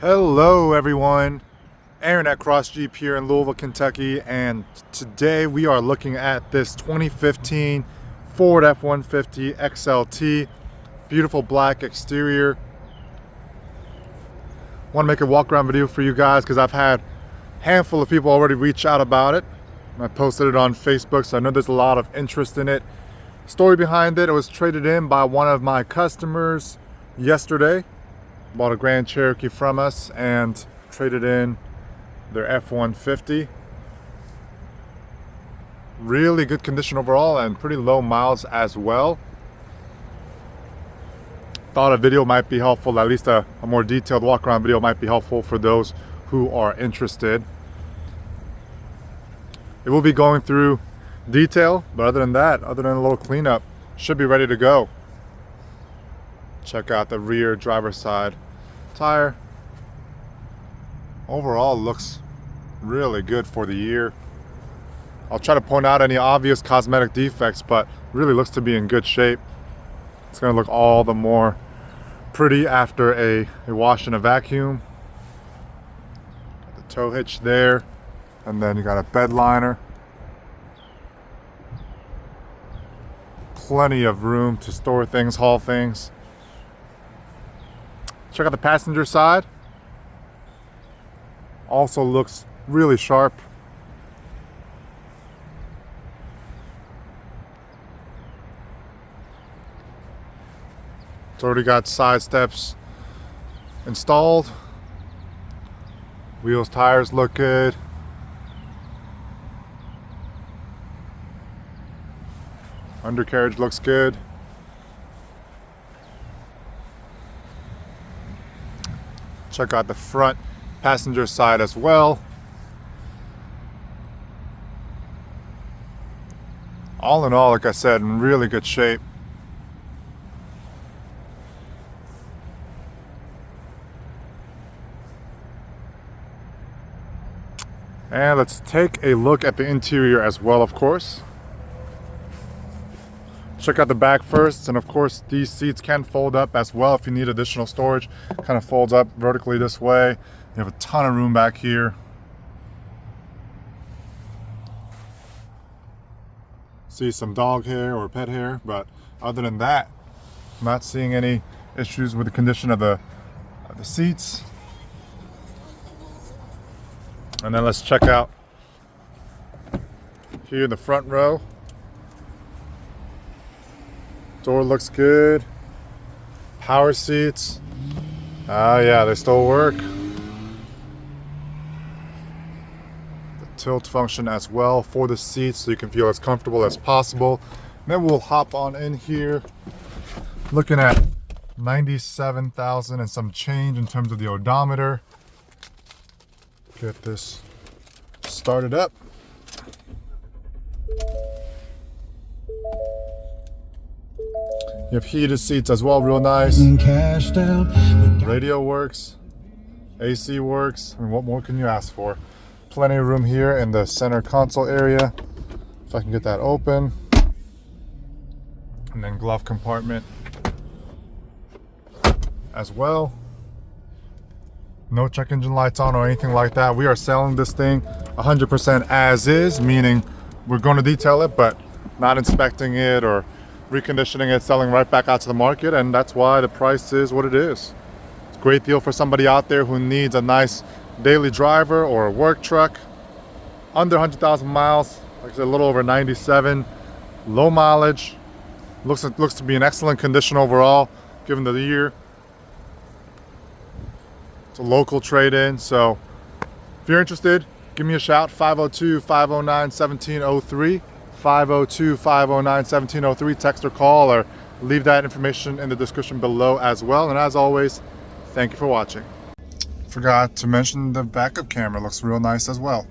Hello everyone, Aaron at Cross Jeep here in Louisville, Kentucky, and today we are looking at this 2015 Ford F-150 XLT. Beautiful black exterior. Want to make a walk around video for you guys because I've had a handful of people already reach out about it. I posted it on Facebook, so I know there's a lot of interest in it. Story behind it: it was traded in by one of my customers yesterday. Bought a Grand Cherokee from us and traded in their F-150. Really good condition overall and pretty low miles as well. Thought a video might be helpful, at least a more detailed walk around video might be helpful for those who are interested. It will be going through detail, but other than that, other than a little cleanup, should be ready to go. Check out the rear driver's side tire. Overall looks really good for the year. I'll try to point out any obvious cosmetic defects, but really looks to be in good shape. It's going to look all the more pretty after a wash and a vacuum. Got the tow hitch there, and then you got a bed liner. Plenty of room to store things, haul things. Check out the passenger side. Also looks really sharp. It's already got side steps installed. Wheels, tires look good. Undercarriage looks good. Check out the front passenger side as well. All in all, like I said, in really good shape. And let's take a look at the interior as well, of course. Check out the back first, and of course these seats can fold up as well if you need additional storage. Kind of folds up vertically this way. You have a ton of room back here. See some dog hair or pet hair, but other than that, I'm not seeing any issues with the condition of the seats. And then let's check out here in the front row. Door looks good. Power seats. Ah, yeah, they still work. The tilt function as well for the seats so you can feel as comfortable as possible. And then we'll hop on in here. Looking at 97,000 and some change in terms of the odometer. Get this started up. You have heated seats as well, real nice. Radio works, AC works. I mean, what more can you ask for? Plenty of room here in the center console area. If I can get that open. And then glove compartment as well. No check engine lights on or anything like that. We are selling this thing 100% as is, meaning we're going to detail it, but not inspecting it or reconditioning it, selling right back out to the market, and that's why the price is what it is. It's a great deal for somebody out there who needs a nice daily driver or a work truck. Under 100,000 miles, like I said, a little over 97, low mileage. Looks to be in excellent condition overall, given the year. It's a local trade-in, so if you're interested, give me a shout. 502-509-1703. 502-509-1703. Text or call, or leave that information in the description below as well. And as always, thank you for watching. Forgot to mention the backup camera looks real nice as well.